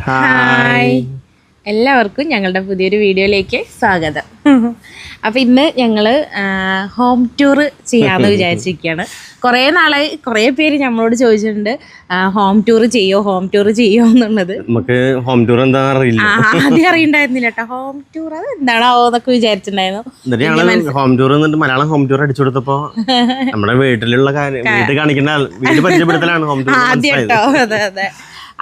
Hi എല്ലാവർക്കും ഞങ്ങളുടെ പുതിയൊരു വീഡിയോയിലേക്ക് സ്വാഗതം. അപ്പോൾ ഇന്ന് ഞങ്ങൾ ഹോം ടൂർ ചെയ്യാമെന്ന് വിചാരിച്ചിരിക്കുകയാണ്. കുറേ നാളായി കുറേ പേര് നമ്മളോട് ചോദിച്ചിട്ടുണ്ട് ഹോം ടൂർ ചെയ്യോ എന്നുള്ളത്. നമുക്ക് ഹോം ടൂർ എന്താ അറിയില്ല, ആദ്യം അറിയണ്ടായിരുന്നില്ല കേട്ടോ. ഹോം ടൂർ അത് എന്താണോ എന്നൊക്കെ വിചാരിച്ചിട്ടുണ്ടായിരുന്നു. Home tour Malayalam home tour അടിച്ചു കൊടുത്തപ്പോ നമ്മുടെ വീട്ടിലുള്ള വീട്ടിൽ കാണിക്കുന്ന വീട് പരിചയപ്പെടുത്തലാണ് ഹോം ടൂർ ആദ്യം കേട്ടോ. അതെ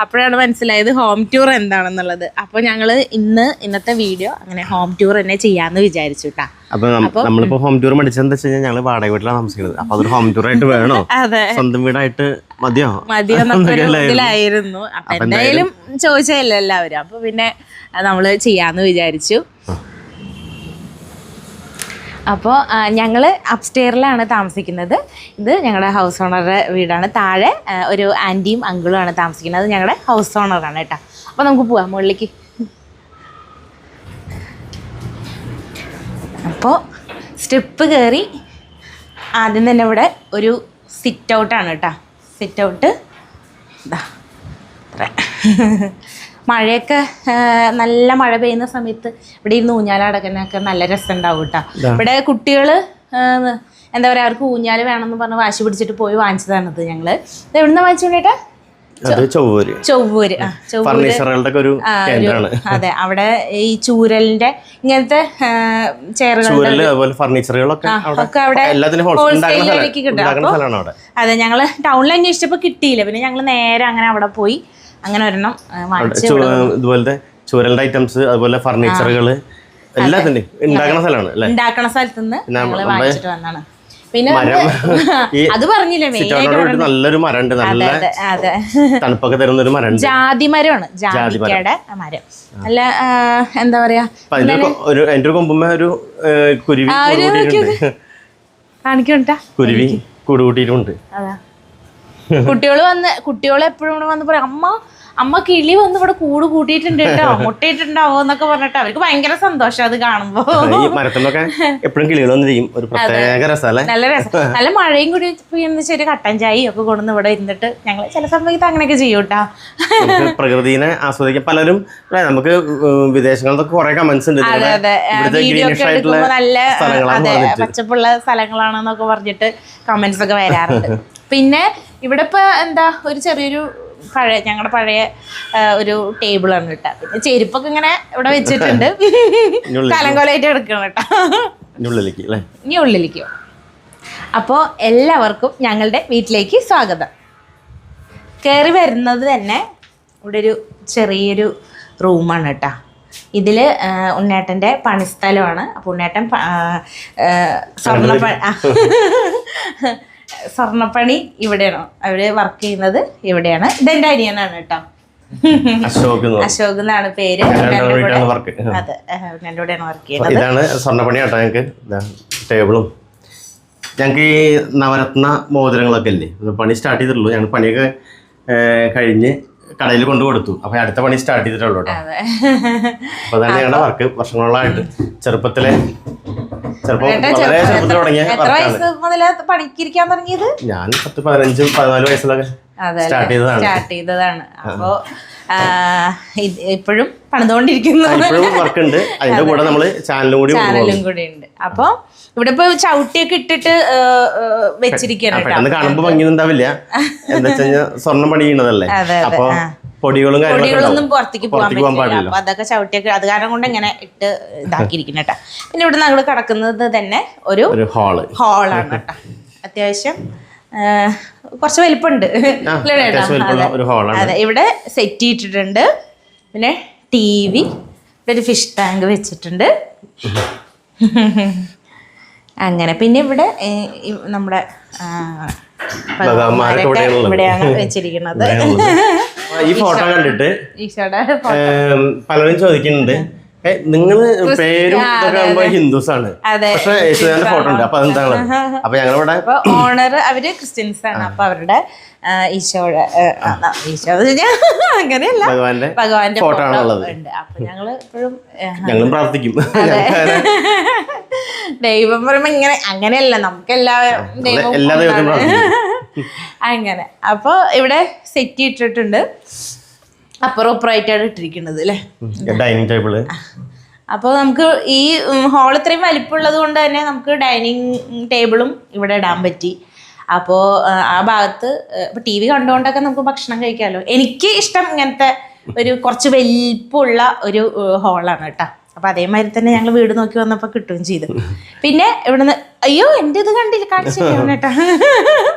അപ്പോഴാണ് മനസ്സിലായത് ഹോം ടൂർ എന്താണെന്നുള്ളത്. അപ്പോൾ ഞങ്ങൾ ഇന്നത്തെ വീഡിയോ അങ്ങനെ ഹോം ടൂർ തന്നെ ചെയ്യാന്ന് വിചാരിച്ചു കേട്ടാ. അപ്പൊ നമ്മളിപ്പോ ഹോം ടൂർ പഠിച്ചെന്താ വെച്ച് കഴിഞ്ഞാൽ ഞങ്ങള് വാടക വീട്ടിലാണ് താമസിക്കുന്നത്. അപ്പൊ അതൊരു ഹോം ടൂർ ആയിട്ട് വേണോ, സ്വന്തം വീടായിട്ട് മതിയോന്നൊക്കെയായിരുന്നു. അപ്പൊ എന്തായാലും ചോദിച്ചതല്ലേ എല്ലാവരും, അപ്പൊ പിന്നെ നമ്മള് ചെയ്യാന്ന് വിചാരിച്ചു. അപ്പോൾ ഞങ്ങൾ അപ്സ്റ്റെയറിലാണ് താമസിക്കുന്നത്. ഇത് ഞങ്ങളുടെ ഹൗസ് ഓണറുടെ വീടാണ്. താഴെ ഒരു ആൻറ്റിയും അങ്കിളുമാണ് താമസിക്കുന്നത്. അത് ഞങ്ങളുടെ ഹൗസ് ഓണറാണ് കേട്ടോ. അപ്പോൾ നമുക്ക് പോവാം മുകളിലേക്ക്. അപ്പോൾ സ്റ്റെപ്പ് കയറി ആദ്യം തന്നെ ഇവിടെ ഒരു സിറ്റ് ഔട്ടാണ് കേട്ടോ. സിറ്റ് ഔട്ട് ഇതാ മഴയൊക്കെ നല്ല മഴ പെയ്യുന്ന സമയത്ത് ഇവിടെ ഇരുന്ന് ഊഞ്ഞാലാടക്കാനൊക്കെ നല്ല രസം ഉണ്ടാവും കേട്ടോ. ഇവിടെ കുട്ടികൾ എന്താ പറയുക, അവർക്ക് ഊഞ്ഞാൽ വേണമെന്ന് പറഞ്ഞ് വാശി പിടിച്ചിട്ട് പോയി വാങ്ങിച്ചതാണത്. ഞങ്ങള് ഇത് എവിടുന്ന് വാങ്ങിച്ചോണ്ടേട്ടാ? ചൊവ്വൂര്. അതെ, അവിടെ ഈ ചൂരലിന്റെ ഇങ്ങനത്തെ ചെയറുകളൊക്കെ അവിടെ ഹോൾസെയിലേക്ക് കിട്ടും. അതെ, ഞങ്ങള് ടൗണിൽ അന്വേഷിച്ചപ്പോ കിട്ടിയില്ല. പിന്നെ ഞങ്ങള് നേരെ അങ്ങനെ അവിടെ പോയി അങ്ങനെ ഒരെണ്ണം ഇതുപോലത്തെ ചൂരലിന്റെ ഐറ്റംസ്, അതുപോലെ ഫർണിച്ചറുകള് എല്ലാത്തിന്റെയും ഉണ്ടാക്കുന്ന സ്ഥലത്ത് നിന്ന് ഞങ്ങള് വാങ്ങിച്ചിട്ട് വന്നാണ്. പിന്നെ അത് പറഞ്ഞില്ലേ, നല്ലൊരു മരമുണ്ട്, നല്ല തണുപ്പൊക്കെ തരുന്ന ഒരു മരം, ജാതി മരമാണ്. ജാതിക്കയുടെ മരം. നല്ല എന്താ പറയാ, എന്റെ ഒരു കൊമ്പുമ്മ ഒരു കുരുവി കാണിക്കണ്ടാ, കുരുവി കൂടുകൂട്ടിയിട്ടുണ്ട്. അതാ കുട്ടികൾ എപ്പോഴും വന്ന് പറയും, അമ്മ കിളി വന്ന് ഇവിടെ കൂട് കൂട്ടിയിട്ടുണ്ട് കേട്ടോ, മുട്ടയിട്ടുണ്ടാവോ എന്നൊക്കെ പറഞ്ഞിട്ട് അവർക്ക് ഭയങ്കര സന്തോഷം അത് കാണുമ്പോ. എപ്പോഴും കിളികൾ ഒരു പ്രത്യേക രസമല്ലേ, നല്ല രസം. നല്ല മഴയും കൂടി ചെറിയ കട്ടൻ ചായയും ഒക്കെ കൊണ്ടുവന്ന് ഇവിടെ ഇരുന്നിട്ട് ഞങ്ങൾ ചില സമയത്ത് അങ്ങനെയൊക്കെ ചെയ്യും കേട്ടോ. പ്രകൃതിനെ ആസ്വദിക്കാൻ പലരും, നമുക്ക് വിദേശങ്ങളിലൊക്കെ കുറെ കമന്റ്സ് ഉണ്ട്, വീഡിയോ ഒക്കെ എടുക്കുമ്പോ നല്ല പച്ചപ്പുള്ള സ്ഥലങ്ങളാണെന്നൊക്കെ പറഞ്ഞിട്ട് കമന്റ്സ് ഒക്കെ വരാറുണ്ട്. പിന്നെ ഇവിടെ ഇപ്പൊ എന്താ ഒരു ചെറിയൊരു ഞങ്ങളുടെ പഴയ ഒരു ടേബിളാണ് കേട്ടോ. പിന്നെ ചെരുപ്പൊക്കെ ഇങ്ങനെ ഇവിടെ വെച്ചിട്ടുണ്ട്, കലങ്കോലായിട്ട് എടുക്കണം കേട്ടോ. ഇനി ഉള്ളിലേക്കോ. അപ്പോൾ എല്ലാവർക്കും ഞങ്ങളുടെ വീട്ടിലേക്ക് സ്വാഗതം. കയറി വരുന്നത് തന്നെ ഇവിടെ ഒരു ചെറിയൊരു റൂമാണ് കേട്ടോ. ഇതിൽ ഉണ്ണേട്ടൻ്റെ പണിസ്ഥലമാണ്. അപ്പോൾ ഉണ്ണേട്ടൻ സ്വർണ്ണപ്പണി ഇവിടെയാണോ അവര് വർക്ക് ചെയ്യുന്നത്, ഇവിടെയാണ്. ഇതെന്റെ അനിയനാണ് കേട്ടോ, അശോക് എന്നാണ് പേര്. അതെ, എൻ്റെ കൂടെയാണ് വർക്ക് ചെയ്യുന്നത്. ഇതാണ് സ്വർണ്ണപ്പണി കേട്ടോ. ഞങ്ങൾക്ക് ടേബിളും ഞങ്ങൾക്ക് ഈ നവരത്ന മോതിരങ്ങളൊക്കെ അല്ലേ, പണി സ്റ്റാർട്ട് ചെയ്തിട്ടുള്ളൂ. ഞങ്ങൾ പണിയൊക്കെ കഴിഞ്ഞ് കടയിൽ കൊണ്ടു കൊടുത്തു. അപ്പൊ അടുത്ത പണി സ്റ്റാർട്ട് ചെയ്തിട്ടുള്ളൂ കേട്ടോ. അപ്പൊ അതാണ് ഞങ്ങളുടെ വർക്ക്. വർഷങ്ങളായിട്ട് ചെറുപ്പത്തിലെ പണിക്കിരിക്കാൻ തുടങ്ങിയത് ഞാൻ 15-14 വയസ്സിലൊക്കെ സ്റ്റാർട്ട് ചെയ്തതാണ്. അപ്പോ ഇപ്പോഴും പണിതുകൊണ്ടിരിക്കുന്നു. വർക്ക് ഉണ്ട്, അതിന്റെ കൂടെ നമ്മള് ചാനലും കൂടി ഉണ്ട്. അപ്പൊ ഇവിടെ ഇപ്പൊ ചവിട്ടിയൊക്കെ ഇട്ടിട്ട് വെച്ചിരിക്കുകയാണ്. കാണുമ്പോ ഭംഗിയൊന്നുണ്ടാവില്ല, എന്താ വെച്ചാൽ സ്വർണ്ണം പണി ചെയ്യുന്നതല്ലേ. അപ്പൊ പൊടികളൊന്നും പുറത്തേക്ക് പോകാൻ പാടില്ല. അപ്പൊ അതൊക്കെ ചവിട്ടിയൊക്കെ അത് കാരണം കൊണ്ട് ഇങ്ങനെ ഇട്ട് ഇതാക്കിയിരിക്കുന്നു കേട്ടോ. പിന്നെ ഇവിടെ ഞങ്ങൾ കിടക്കുന്നത് തന്നെ ഒരു ഹാളാണ് കേട്ടോ. അത്യാവശ്യം കുറച്ച് വലിപ്പമുണ്ട്. അതെ, ഇവിടെ സെറ്റ് ചെയ്തിട്ടുണ്ട്. പിന്നെ TV, ഒരു ഫിഷ് ടാങ്ക് വെച്ചിട്ടുണ്ട് അങ്ങനെ. പിന്നെ ഇവിടെ നമ്മുടെ ഇവിടെയാണ് വെച്ചിരിക്കുന്നത്. ഈ ഫോട്ടോ കണ്ടിട്ട് പലരും ചോദിക്കുന്നുണ്ട്, നിങ്ങള് പേരും കാണുമ്പോ ഹിന്ദുസ് ആണ്, പക്ഷെ യേശുദാന്റെ ഫോട്ടോ ഉണ്ട്. അപ്പൊ അതെന്താണ്? അപ്പൊ ഞങ്ങളിവിടെ ഓണർ അവര് ക്രിസ്ത്യൻസ് ആണ്. അപ്പൊ അവരുടെ ഈശോ അങ്ങനെയല്ല, ഭഗവാന്റെ ഫോട്ടോ ഉണ്ട്. അപ്പൊ ഞങ്ങള് എപ്പോഴും ഞങ്ങളും പ്രാർത്ഥിക്കും. ദൈവം പറയുമ്പോ ഇങ്ങനെ അങ്ങനെയല്ല, നമുക്ക് എല്ലാ ദൈവവും അങ്ങനെ. അപ്പൊ ഇവിടെ സെറ്റ് ഇട്ടിട്ടുണ്ട്. അപ്പുറം അപ്പുറമായിട്ടാണ് ഇട്ടിരിക്കുന്നത് അല്ലേ. Dining table. അപ്പോൾ നമുക്ക് ഈ ഹാൾ ഇത്രയും വലിപ്പമുള്ളത് കൊണ്ട് തന്നെ നമുക്ക് ഡൈനിങ് ടേബിളും ഇവിടെ ഇടാൻ പറ്റി. അപ്പോൾ ആ ഭാഗത്ത് ഇപ്പോൾ TV കണ്ടുകൊണ്ടൊക്കെ നമുക്ക് ഭക്ഷണം കഴിക്കാമല്ലോ. എനിക്ക് ഇഷ്ടം ഇങ്ങനത്തെ ഒരു കുറച്ച് വലിപ്പമുള്ള ഒരു ഹാളാണ് കേട്ടോ. അപ്പോൾ അതേമാതിരി തന്നെ ഞങ്ങൾ വീട് നോക്കി വന്നപ്പോൾ കിട്ടുകയും ചെയ്തു. പിന്നെ ഇവിടുന്ന് അയ്യോ എൻ്റെ ഇത് കണ്ടില്ല, കാണിച്ചില്ല കേട്ടോ.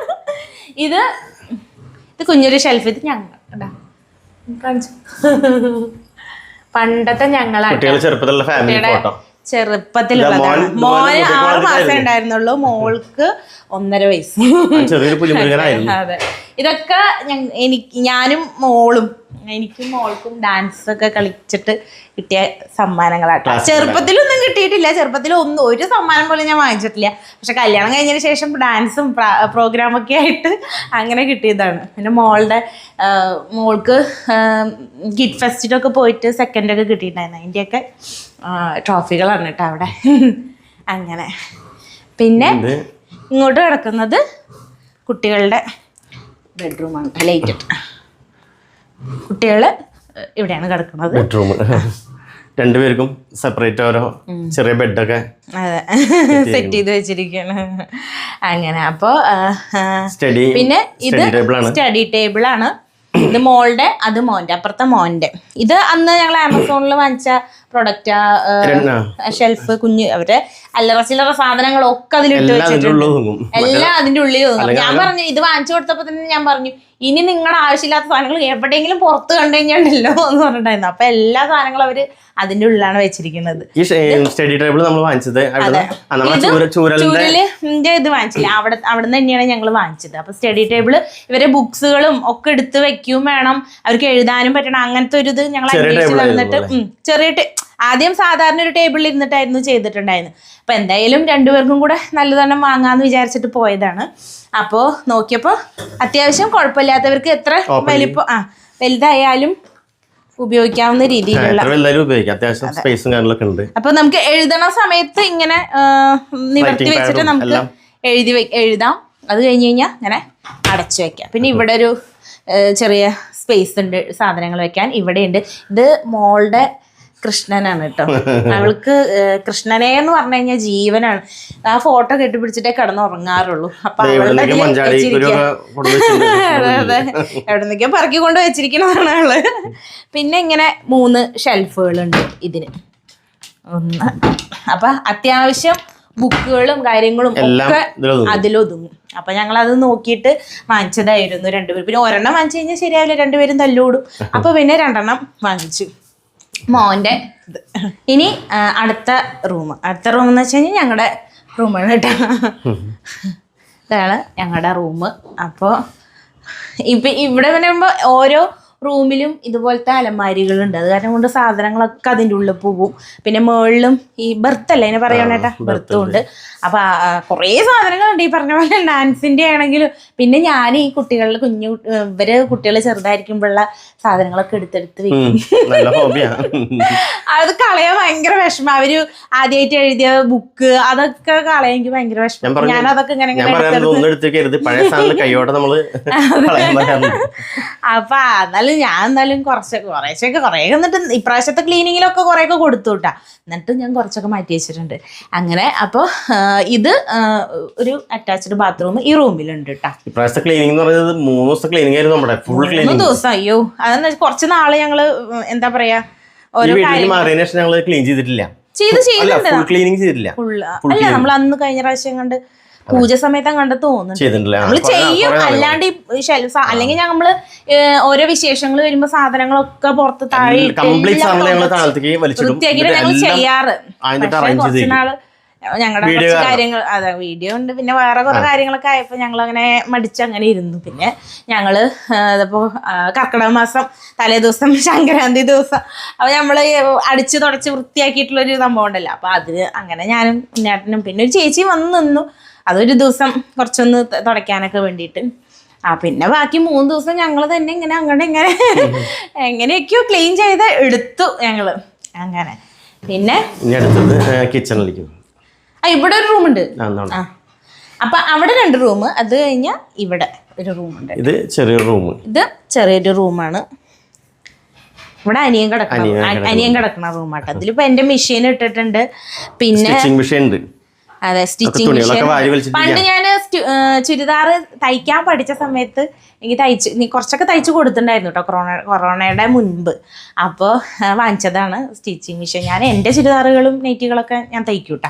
ഇത് കുഞ്ഞൊരു ഷെൽഫ്. ഇത് ഞങ്ങൾ കാണിച്ചു പണ്ടത്തെ ഞങ്ങളാണ് ചെറുപ്പത്തിലുള്ളതാണ്. മോന് 6 മാസം ഉണ്ടായിരുന്നുള്ളൂ, മോൾക്ക് 1.5 വയസ്സ്. അതെ, ഇതൊക്കെ ഞാനും മോളും എനിക്കും മോൾക്കും ഡാൻസ് ഒക്കെ കളിച്ചിട്ട് കിട്ടിയ സമ്മാനങ്ങളാട്ടോ. ചെറുപ്പത്തിലൊന്നും കിട്ടിയിട്ടില്ല, ഒരു സമ്മാനം പോലും ഞാൻ വാങ്ങിച്ചിട്ടില്ല. പക്ഷെ കല്യാണം കഴിഞ്ഞതിന് ശേഷം ഡാൻസും പ്രോഗ്രാമൊക്കെ ആയിട്ട് അങ്ങനെ കിട്ടിയതാണ്. പിന്നെ മോൾക്ക് കിഡ് ഫെസ്റ്റിലൊക്കെ പോയിട്ട് സെക്കൻഡൊക്കെ കിട്ടിയിട്ടുണ്ടായിരുന്നു. അതിൻ്റെയൊക്കെ ട്രോഫികളാണ് കേട്ടോ അവിടെ. അങ്ങനെ പിന്നെ ഇങ്ങോട്ട് കിടക്കുന്നത് കുട്ടികളുടെ ബെഡ്റൂമാണ്. ലൈറ്റ് കുട്ടികള് ഇവിടെയാണ് കിടക്കുന്നത്. ബെഡ്റൂം രണ്ടുപേർക്കും സെപ്പറേറ്റ് ഓരോ ചെറിയ ബെഡൊക്കെ സെറ്റ് ചെയ്ത് വെച്ചിരിക്കുകയാണ്. അങ്ങനെ അപ്പോൾ പിന്നെ ഇത് സ്റ്റഡി ടേബിൾ ആണ്. ഇത് മോളുടെ, അത് മോന്റെ, അപ്പുറത്തെ മോന്റെ. ഇത് അന്ന് ഞങ്ങൾ ആമസോണിൽ വാങ്ങിച്ച പ്രൊഡക്റ്റ്. ഷെൽഫ് കുഞ്ഞ് അവരുടെ അല്ലറ ചില്ലറ സാധനങ്ങളൊക്കെ അതിലിട്ട് വെച്ചിട്ടുണ്ട്. എല്ലാം അതിന്റെ ഉള്ളിൽ ഒതുങ്ങും. ഞാൻ പറഞ്ഞു, ഇത് വാങ്ങിച്ചു കൊടുത്തപ്പോ തന്നെ ഞാൻ പറഞ്ഞു, ഇനി നിങ്ങളുടെ ആവശ്യമില്ലാത്ത സാധനങ്ങൾ എവിടെയെങ്കിലും പുറത്ത് കണ്ടു കഴിഞ്ഞാണ്ടല്ലോ എന്ന് പറഞ്ഞിട്ടുണ്ടായിരുന്നു. അപ്പൊ എല്ലാ സാധനങ്ങളും അവര് അതിന്റെ ഉള്ളിലാണ് വെച്ചിരിക്കുന്നത്. സ്റ്റഡി ടേബിൾ നമ്മൾ വാങ്ങിച്ചത് ചൂരലിന്റെ ഇത് വാങ്ങിച്ചില്ല, അവിടെ നിന്ന് തന്നെയാണ് ഞങ്ങൾ വാങ്ങിച്ചത്. അപ്പൊ സ്റ്റഡി ടേബിള് ഇവരെ ബുക്സുകളും ഒക്കെ എടുത്ത് വെക്കുകയും വേണം, അവർക്ക് എഴുതാനും പറ്റണം. അങ്ങനത്തെ ഒരു ഇത് ഞങ്ങൾ അന്വേഷിച്ച് നടന്നിട്ട് ചെറിയ ആദ്യം സാധാരണ ഒരു ടേബിളിൽ ഇരുന്നിട്ടായിരുന്നു ചെയ്തിട്ടുണ്ടായിരുന്നു. അപ്പൊ എന്തായാലും രണ്ടുപേർക്കും കൂടെ നല്ലതെണ്ണം വാങ്ങാന്ന് വിചാരിച്ചിട്ട് പോയതാണ്. അപ്പോൾ നോക്കിയപ്പോൾ അത്യാവശ്യം കുഴപ്പമില്ലാത്തവർക്ക് എത്ര വലുതായാലും ഉപയോഗിക്കാവുന്ന രീതിയിലുള്ള അപ്പൊ നമുക്ക് എഴുതണ സമയത്ത് ഇങ്ങനെ നിവർത്തി വെച്ചിട്ട് നമുക്ക് എഴുതാം. അത് കഴിഞ്ഞ് കഴിഞ്ഞാൽ ഇങ്ങനെ അടച്ചു വെക്കാം. പിന്നെ ഇവിടെ ഒരു ചെറിയ സ്പേസ് ഉണ്ട് സാധനങ്ങൾ വെക്കാൻ. ഇവിടെയുണ്ട്. ഇത് മോളുടെ കൃഷ്ണനാണ് കേട്ടോ. അവൾക്ക് കൃഷ്ണനെ എന്ന് പറഞ്ഞു കഴിഞ്ഞാൽ ജീവനാണ്. ആ ഫോട്ടോ കെട്ടിപ്പിടിച്ചിട്ടേ കിടന്നുറങ്ങാറുള്ളൂ. അപ്പൊ അവളുടെ അതെ എവിടെന്നൊക്കെയോ പറക്കി കൊണ്ട് വെച്ചിരിക്കുന്നതാണ് അവള്. പിന്നെ ഇങ്ങനെ 3 ഷെൽഫുകളുണ്ട് ഇതിന്. അപ്പൊ അത്യാവശ്യം ബുക്കുകളും കാര്യങ്ങളും ഒക്കെ അതിലൊതുങ്ങും. അപ്പൊ ഞങ്ങളത് നോക്കിയിട്ട് വാങ്ങിച്ചതായിരുന്നു രണ്ടുപേരും. പിന്നെ ഒരെണ്ണം വാങ്ങിച്ചു കഴിഞ്ഞാൽ ശരിയാവില്ല, രണ്ടുപേരും തല്ലുകൂടും. അപ്പൊ പിന്നെ 2 വാങ്ങിച്ചു മോൻ്റെ ഇത്. ഇനി അടുത്ത റൂം എന്ന് വെച്ച് കഴിഞ്ഞാൽ ഞങ്ങളുടെ റൂമാണ് കേട്ടോ. ഇതാണ് ഞങ്ങളുടെ റൂം. അപ്പോൾ ഇവിടെ വരുമ്പോൾ ഓരോ റൂമിലും ഇതുപോലത്തെ അലമാരികളുണ്ട്. അത് കാരണം കൊണ്ട് സാധനങ്ങളൊക്കെ അതിൻ്റെ ഉള്ളിൽ പോകും. പിന്നെ മുകളിലും ഈ ബെർത്തല്ലേ അതിനെ പറയണേട്ടാ, ബെർത്തും ഉണ്ട്. അപ്പൊ കുറേ സാധനങ്ങളുണ്ട് ഈ പറഞ്ഞ പോലെ ഡാൻസിന്റെ ആണെങ്കിലും. പിന്നെ ഞാൻ ഈ കുട്ടികളുടെ കുട്ടികൾ ചെറുതായിരിക്കുമ്പോഴുള്ള സാധനങ്ങളൊക്കെ എടുത്തെടുത്ത് വെക്കും. അത് കളയാൻ ഭയങ്കര വിഷമം. അവര് ആദ്യമായിട്ട് എഴുതിയ ബുക്ക് അതൊക്കെ കളയാൻ എനിക്ക് ഭയങ്കര വിഷമം. ഞാൻ അതൊക്കെ ഇങ്ങനെ അപ്പൊ എന്നാലും കുറേശ്ശൊക്കെ കുറേ എന്നിട്ട് ഇപ്രാവശ്യത്തെ ക്ലീനിങ്ങിലൊക്കെ കുറേയൊക്കെ കൊടുത്തു കേട്ടാ. എന്നിട്ട് ഞാൻ കുറച്ചൊക്കെ മാറ്റി വെച്ചിട്ടുണ്ട്. അങ്ങനെ അപ്പോൾ ഇത് ഒരു അറ്റാച്ച്ഡ് ബാത്റൂം ഈ റൂമിലുണ്ട് കേട്ടോ. ഇപ്രാവശ്യത്തെ ക്ലീനിങ് എന്ന് പറയുന്നത് 3 ദിവസത്തെ ക്ലീനിങ് ആയിരുന്നു നമ്മുടെ. 3 ദിവസം. അയ്യോ അതെന്ന് വെച്ചാൽ കുറച്ച് നാള് ഞങ്ങള് എന്താ പറയാ ഓരോ ഞങ്ങള് ക്ലീൻ ചെയ്തിട്ടില്ല. അല്ല നമ്മൾ അന്ന് കഴിഞ്ഞ പ്രാവശ്യം കണ്ട് പൂജ സമയത്ത് കണ്ട് തോന്നുന്നു നമ്മള് ചെയ്യും. അല്ലാണ്ട് ഈ ഷെൽഫ് അല്ലെങ്കിൽ നമ്മള് ഓരോ വിശേഷങ്ങൾ വരുമ്പോ സാധനങ്ങളൊക്കെ പുറത്ത് താഴെ വൃത്തിയാക്കിട്ട് ഞങ്ങൾ ചെയ്യാറ്. കുറച്ച് നാള് ഞങ്ങളുടെ കുറച്ച് കാര്യങ്ങൾ വീഡിയോ ഉണ്ട്. പിന്നെ വേറെ കുറെ കാര്യങ്ങളൊക്കെ ആയപ്പോൾ ഞങ്ങൾ അങ്ങനെ മടിച്ചങ്ങനെ ഇരുന്നു. പിന്നെ ഞങ്ങള് ഇതിപ്പോ കർക്കിടക മാസം തലേ ദിവസം സംക്രാന്തി ദിവസം അപ്പൊ നമ്മള് അടിച്ചു തുടച്ച് വൃത്തിയാക്കിയിട്ടുള്ളൊരു സംഭവം ഉണ്ടല്ലോ. അപ്പൊ അതിന് അങ്ങനെ ഞാനും ചേട്ടനും പിന്നെ ഒരു ചേച്ചി വന്ന് നിന്നു. അതൊരു ദിവസം കുറച്ചൊന്ന് തുടയ്ക്കാനൊക്കെ വേണ്ടിയിട്ട്. പിന്നെ ബാക്കി 3 ദിവസം ഞങ്ങൾ തന്നെ ഇങ്ങനെ അങ്ങോട്ട് ഇങ്ങനെ എങ്ങനെയൊക്കെയോ ക്ലീൻ ചെയ്ത് എടുത്തു ഞങ്ങള്. അങ്ങനെ പിന്നെ കിച്ചണിലേക്ക് ഇവിടെ ഒരു റൂമുണ്ട്. അപ്പൊ അവിടെ 2 റൂം. അത് കഴിഞ്ഞാൽ ഇവിടെ ഒരു റൂമുണ്ട്. ഇത് ചെറിയൊരു റൂം. ഇത് ചെറിയൊരു റൂമാണ്. ഇവിടെ അനിയൻ കിടക്കണ റൂമാട്ടോ. അതിലിപ്പോ എന്റെ മെഷീൻ ഇട്ടിട്ടുണ്ട്. പിന്നെ മെഷീൻ ഉണ്ട്. അതെ, സ്റ്റിച്ചിങ് മെഷീൻ. പണ്ട് ഞാൻ ചുരിദാർ തയ്ക്കാൻ പഠിച്ച സമയത്ത് എനിക്ക് കുറച്ചൊക്കെ തയ്ച്ചു കൊടുത്തിട്ടുണ്ടായിരുന്നു കേട്ടോ, കൊറോണയുടെ മുൻപ്. അപ്പോൾ വാങ്ങിച്ചതാണ് സ്റ്റിച്ചിങ് മെഷീൻ. ഞാൻ എന്റെ ചുരിദാറുകളും നൈറ്റികളൊക്കെ ഞാൻ തയ്ക്കൂട്ടാ.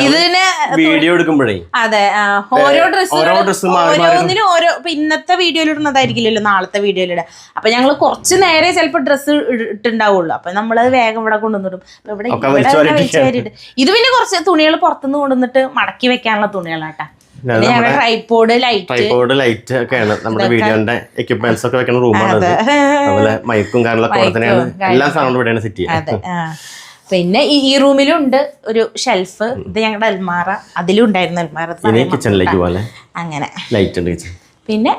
ഇതിന് വീഡിയോ എടുക്കുമ്പോഴേ അതെ, ഓരോ ഓരോന്നിനും ഓരോ. ഇപ്പൊ ഇന്നത്തെ വീഡിയോയിൽ ഇടുന്നതായിരിക്കില്ലല്ലോ നാളത്തെ വീഡിയോയിലിടുക. അപ്പൊ ഞങ്ങൾ കുറച്ച് നേരെ ചിലപ്പോൾ ഡ്രസ്സ് ഇട്ടുണ്ടാവുള്ളൂ. അപ്പൊ നമ്മളത് വേഗം ഇവിടെ കൊണ്ടുവന്നിടും. അപ്പൊ ഇവിടെ ഇത് പിന്നെ കുറച്ച് തുണികൾ പുറത്തുനിന്ന് കൊണ്ടുവന്നിട്ട് മടക്കി വെക്കാനുള്ള തുണികളാട്ടാ. ഞങ്ങളുടെ ട്രൈപോഡ് ലൈറ്റ് ഒക്കെയാണ് നമ്മുടെ വീഡിയോന്റെ എക്യുപ്മെന്റ്സ് ഒക്കെ വെക്കുന്ന റൂമാണ്. അതുപോലെ മൈക്കും കാര്യങ്ങളൊക്കെ എല്ലാ സാധനങ്ങളും ഇവിടെയാണ് സെറ്റ് ചെയ്യുന്നത്. പിന്നെ ഈ റൂമിലുണ്ട് ഒരു ഷെൽഫ്. ഇത് ഞങ്ങളുടെ അൽമാറ. അതിലും ഉണ്ടായിരുന്നു അൽമാറ. കിച്ചണിലേക്ക് പോലെ അങ്ങനെ ലൈറ്റ് ഉണ്ട് കിച്ചൺ. പിന്നെ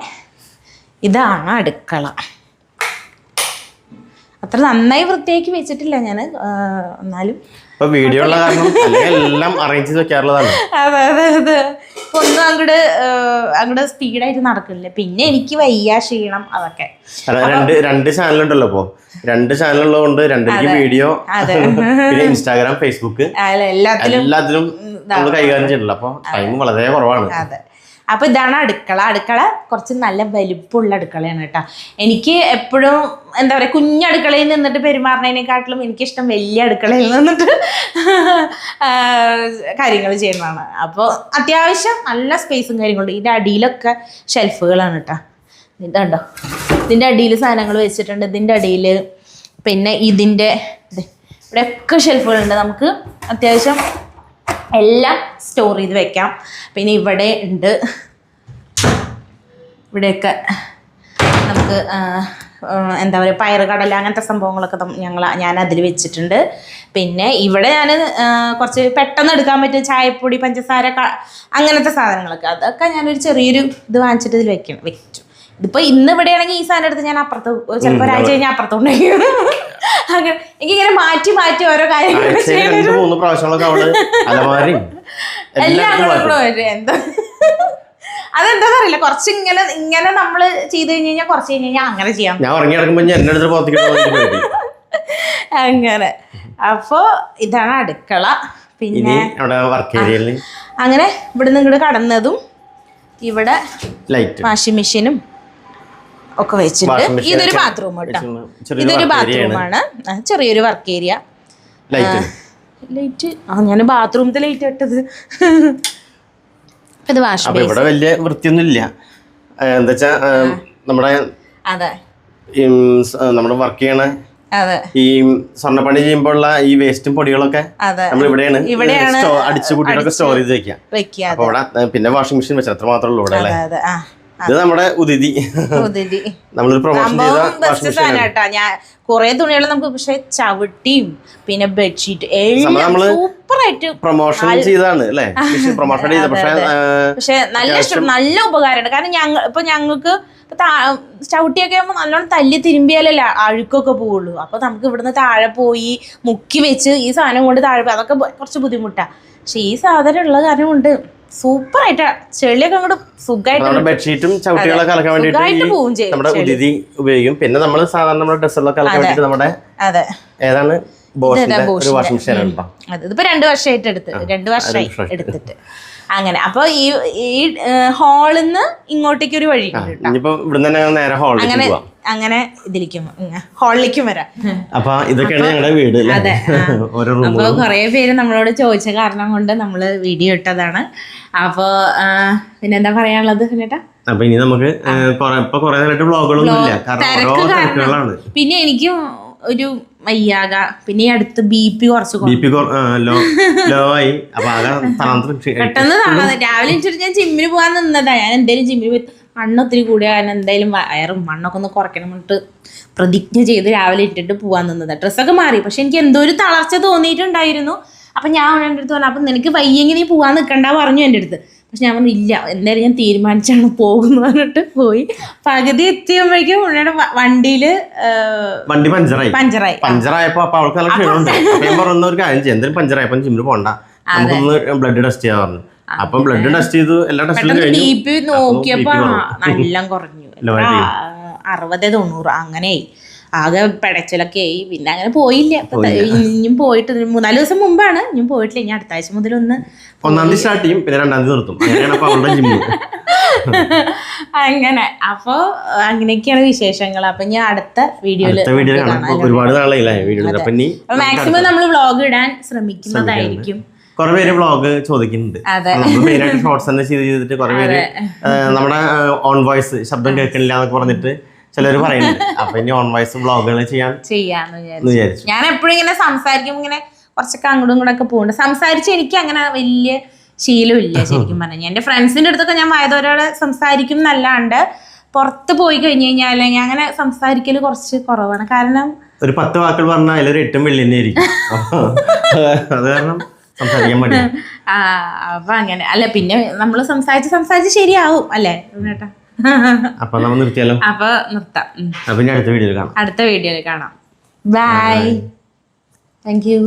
ഇതാണ് അടുക്കള. അത്ര നന്നായി വൃത്തിയാക്കി വെച്ചിട്ടില്ല ഞാൻ, എന്നാലും വീഡിയോ ഉള്ള കാരണം എല്ലാം അറേഞ്ച് ചെയ്ത് വെക്കാറുള്ളതാണ്. അതെ അതെ അതെ. ഒന്നും അങ്ങോട്ട് സ്പീഡായിട്ട് നടക്കില്ല. പിന്നെ എനിക്ക് വയ്യ, ക്ഷീണം, അതൊക്കെ. രണ്ട് ചാനലുണ്ടല്ലോ. അപ്പൊ 2 ചാനലുള്ളതുകൊണ്ട് 2 വീഡിയോ, പിന്നെ ഇൻസ്റ്റാഗ്രാം, ഫേസ്ബുക്ക്, എല്ലാത്തിലും നമ്മൾ കൈകാര്യം ചെയ്യണല്ലോ. അപ്പൊ ടൈം വളരെ കുറവാണ്. അതെ. അപ്പൊ ഇതാണ് അടുക്കള. അടുക്കള കുറച്ച് നല്ല വലിപ്പമുള്ള അടുക്കളയാണ് കേട്ടോ. എനിക്ക് എപ്പോഴും എന്താ പറയുക, കുഞ്ഞടുക്കളയിൽ നിന്നിട്ട് പെരുമാറുന്നതിനെക്കാട്ടിലും എനിക്കിഷ്ടം വലിയ അടുക്കളയിൽ നിന്നിട്ട് കാര്യങ്ങൾ ചെയ്യുന്നതാണ്. അപ്പോൾ അത്യാവശ്യം നല്ല സ്പേസും കാര്യങ്ങളുണ്ട്. ഇതിൻ്റെ അടിയിലൊക്കെ ഷെൽഫുകളാണ് കേട്ടോ. ഇതുണ്ടോ, ഇതിൻ്റെ അടിയിൽ സാധനങ്ങൾ വെച്ചിട്ടുണ്ട്. ഇതിൻ്റെ അടിയിൽ പിന്നെ ഇതിൻ്റെ ഇവിടെയൊക്കെ ഷെൽഫുകളുണ്ട്. നമുക്ക് അത്യാവശ്യം എല്ലാം സ്റ്റോർ ചെയ്ത് വെക്കാം. പിന്നെ ഇവിടെ ഉണ്ട്, ഇവിടെയൊക്കെ നമുക്ക് എന്താ പറയുക, പയറ് കടല അങ്ങനത്തെ സംഭവങ്ങളൊക്കെ ഞാൻ അതിൽ വെച്ചിട്ടുണ്ട്. പിന്നെ ഇവിടെ ഞാൻ കുറച്ച് പെട്ടെന്ന് എടുക്കാൻ പറ്റും ചായപ്പൊടി, പഞ്ചസാര, അങ്ങനത്തെ സാധനങ്ങളൊക്കെ, അതൊക്കെ ഞാനൊരു ചെറിയൊരു ഇത് വാങ്ങിച്ചിട്ട് ഇതിൽ വെച്ചു. ഇതിപ്പോൾ ഇന്ന് ഇവിടെയാണെങ്കിൽ ഈ സാധനം എടുത്ത് ഞാൻ അപ്പുറത്ത്, ചിലപ്പോൾ ഒരാഴ്ച കഴിഞ്ഞാൽ അപ്പുറത്തുണ്ടായിരിക്കും. അങ്ങനെ എനിക്കിങ്ങനെ മാറ്റി മാറ്റി ഓരോ കാര്യങ്ങൾ എന്താ അതെന്താ അറിയില്ല. കുറച്ച് ഇങ്ങനെ നമ്മള് ചെയ്ത് കഴിഞ്ഞാൽ കുറച്ച് കഴിഞ്ഞ് കഴിഞ്ഞാൽ അങ്ങനെ ചെയ്യാം. അങ്ങനെ. അപ്പൊ ഇതാണ് അടുക്കള. പിന്നെ അങ്ങനെ ഇവിടുന്ന് ഇങ്ങോട്ട് കടന്നതും ഇവിടെ വാഷിംഗ് മെഷീനും ഒക്കെ വെച്ചിട്ട്. ഇതൊരു ബാത്റൂം കേട്ടോ. ഇതൊരു ബാത്റൂമാണ്, ചെറിയൊരു വർക്ക് ഏരിയ. ലൈറ്റ് ഞാൻ ബാത്റൂമിലത്തെ ലൈറ്റ് ഇട്ടത്. ഇത് വാഷ് ബേസിൻ. ഇവിടെ വലിയ വൃത്തിയൊന്നും ഇല്ല. എന്താ വെച്ചാ നമ്മുടെ നമ്മുടെ വർക്ക് ചെയ്യണ ഈ സ്വർണ്ണപ്പണി ചെയ്യുമ്പോഴുള്ള ഈ വേസ്റ്റും പൊടികളൊക്കെ നമ്മൾ ഇവിടെയാണ് അടിച്ചുകൂട്ടിയൊക്കെ സ്റ്റോർ ചെയ്ത് വെക്കുക. അപ്പൊ ഇവിടെ പിന്നെ വാഷിംഗ് മെഷീൻ വെച്ചാൽ അത്ര മാത്രമേ ഉള്ളൂ ഇവിടെ അല്ലേ. ഇത് നമ്മുടെ ഉദിതി നമ്മളൊരു പ്രൊമോഷൻ ചെയ്ത ഞാൻ കുറെ തുണികൾ നമുക്ക്, പക്ഷെ ചവിട്ടിയും പിന്നെ ബെഡ്ഷീറ്റ് എല്ലാം സൂപ്പറായിട്ട് പ്രൊമോഷൻ ചെയ്താണ് അല്ലേ. പ്രൊമോഷൻ ചെയ്ത പക്ഷെ നല്ല ഉപകാരമുണ്ട്. കാരണം ഞങ്ങൾക്ക് ചവിട്ടിയൊക്കെ ആകുമ്പോൾ നല്ലോണം തല്ലി തിരുമ്പിയാലല്ലേ അഴുക്കൊക്കെ പോവുള്ളൂ. അപ്പൊ നമുക്ക് ഇവിടുന്ന് താഴെ പോയി മുക്കി വെച്ച് ഈ സാധനം കൊണ്ട് താഴെ പോയി അതൊക്കെ കുറച്ച് ബുദ്ധിമുട്ടാണ്. പക്ഷെ ഈ സാധനം ഉള്ള കാരണം കൊണ്ട് സൂപ്പറായിട്ട് ചെളിയൊക്കെ അങ്ങോട്ട് സുഖമായിട്ട് ബെഡ്ഷീറ്റും ചവിട്ടികളൊക്കെ അലക്കാൻ വേണ്ടിയിട്ട് നമ്മുടെ ഉദിതി ഉപയോഗിക്കും. പിന്നെ നമ്മൾ സാധാരണ നമ്മുടെ ഡ്രസ്സുകളൊക്കെ അലക്കാൻ വേണ്ടിയിട്ട് നമ്മുടെ ഏതാണ് ഒരു വാഷിംഗ് മെഷീൻ ഉണ്ടോ. ഇതിപ്പോ 2 വർഷമായിട്ട് 2 വർഷമായി എടുത്തിട്ട്. അങ്ങനെ. അപ്പൊ ഈ ഹാളിന്ന് ഇങ്ങോട്ടേക്ക് ഒരു വഴി അങ്ങനെ ഇതിലേക്കും ഹാളിലേക്കും വരാം. അപ്പൊ ഇതൊക്കെയാണ് ഞങ്ങളുടെ വീട്. അതെ. അപ്പൊ കുറെ പേര് നമ്മളോട് ചോദിച്ച കാരണം കൊണ്ട് നമ്മള് വീഡിയോ ഇട്ടതാണ്. അപ്പൊ പിന്നെന്താ പറയാനുള്ളത് ചേട്ടാ? അപ്പൊ ഇനി നമുക്ക് വ്ളോഗുകളൊന്നും. പിന്നെ എനിക്കും ഒരു വയ്യാക, പിന്നെ ഈ അടുത്ത് BP കുറച്ച് ലോ ആയി. പെട്ടെന്ന് രാവിലെ എണീച്ചിട്ട് ഞാൻ ജിമ്മിന് പോകാൻ നിന്നതാ. ഞാൻ എന്തായാലും ജിമ്മിന് പോയി മണ്ണൊത്തിരി കൂടിയ കാരണം എന്തായാലും വയറും മണ്ണൊക്കെ ഒന്ന് കുറയ്ക്കണം എന്നിട്ട് പ്രതിജ്ഞ ചെയ്ത് രാവിലെ ഇട്ടിട്ട് പോകാൻ നിന്നതാ. ഡ്രസ്സൊക്കെ മാറി, പക്ഷെ എനിക്ക് എന്തോ ഒരു തളർച്ച തോന്നിയിട്ടുണ്ടായിരുന്നു. അപ്പം ഞാൻ എൻ്റെ അടുത്ത് പറഞ്ഞു, അപ്പം നിനക്ക് വയ്യെങ്കിൽ നീ പോകാൻ നിൽക്കണ്ട പറഞ്ഞു എൻ്റെ അടുത്ത്. പക്ഷെ ഞാൻ പറഞ്ഞു ഇല്ല, എന്തായാലും ഞാൻ തീരുമാനിച്ചാണ് പോകുന്നു പറഞ്ഞിട്ട് പോയി. പകുതി എത്തിയുമ്പോഴേക്കും ഉള്ളിയുടെ വണ്ടി പഞ്ചറായപ്പോ അവൾക്ക് നല്ല ക്ഷീണമുണ്ട്. ഞാൻ പറഞ്ഞ ഒരു കാര്യം ചെയ്യാം, എന്തായാലും പഞ്ചറായപ്പോ ജിമ്മിന് പോകണ്ട, നമുക്കൊന്ന് ബ്ലഡ് ടെസ്റ്റ് ചെയ്യാൻ പറഞ്ഞു. അപ്പം ബ്ലഡ് ടെസ്റ്റ് ചെയ്തു, എല്ലാ ടെസ്റ്റും നോക്കിയപ്പോ നല്ല കുറഞ്ഞു, 60-90 അങ്ങനെയായി. ആകെ പെടച്ചിലൊക്കെ ആയി. പിന്നെ അങ്ങനെ പോയില്ല. ഇനിയും പോയിട്ട് 3-4 ദിവസം മുമ്പാണ്, ഇനിയും പോയിട്ടില്ല. ഇനി അടുത്ത ആഴ്ച മുതൽ 1 തീയതി സ്റ്റാർട്ട് ചെയ്യും, പിന്നെ 2 തീയതി നിർത്തും. അങ്ങനെ. അപ്പൊ അങ്ങനെയൊക്കെയാണ് വിശേഷങ്ങൾ. അപ്പൊ ഞാൻ അടുത്ത വീഡിയോയില് ഒരുപാട് നാളായില്ലേ വീഡിയോ. മാക്സിമം നമ്മൾ വ്ളോഗ് ഇടാൻ ശ്രമിക്കുന്നതായിരിക്കും. കുറെ പേര് വ്ളോഗ് ചോദിക്കുന്നുണ്ട്. മെയിനായിട്ട് ഷോർട്സ് തന്നെ ചെയ്തിട്ട് കുറെ പേര് നമ്മുടെ ഓൺ വോയിസ് ശബ്ദം കേൾക്കണില്ല എന്നൊക്കെ പറഞ്ഞിട്ട് ചിലര് പറയുന്നുണ്ട്. അപ്പൊ ഇനി ഓൺ വോയിസ് വ്ളോഗുകൾ ചെയ്യാന്ന് വിചാരിച്ചു. ഞാൻ എപ്പോഴും ഇങ്ങനെ സംസാരിക്കുമ്പോൾ ഇങ്ങനെ കുറച്ചൊക്കെ അങ്ങോട്ടും ഇങ്ങോട്ടും ഒക്കെ പോകുന്നുണ്ട്. സംസാരിച്ച് എനിക്ക് അങ്ങനെ വലിയ ശീലമില്ല ശരിക്കും പറഞ്ഞാൽ. എൻ്റെ ഫ്രണ്ട്സിൻ്റെ അടുത്തൊക്കെ ഞാൻ വായതോരോടെ സംസാരിക്കും എന്നല്ലാണ്ട് പുറത്ത് പോയി കഴിഞ്ഞ് കഴിഞ്ഞാൽ ഞാൻ അങ്ങനെ സംസാരിക്കൽ കുറച്ച് കുറവാണ്. കാരണം ഒരു 10 വാക്കുകൾ പറഞ്ഞാൽ അതിലൊരു 8 വെള്ളി തന്നെ ആയിരിക്കും. അത് കാരണം സംസാരിക്കാൻ പറ്റില്ല. അപ്പൊ അങ്ങനെ അല്ല, പിന്നെ നമ്മൾ സംസാരിച്ച് ശരിയാവും അല്ലേ ചേട്ടാ? അപ്പൊ നമ്മൾ നിർത്തിയാലോ? അപ്പൊ നിർത്താം. അടുത്ത വീഡിയോയിൽ കാണാം. ബൈ. Thank you.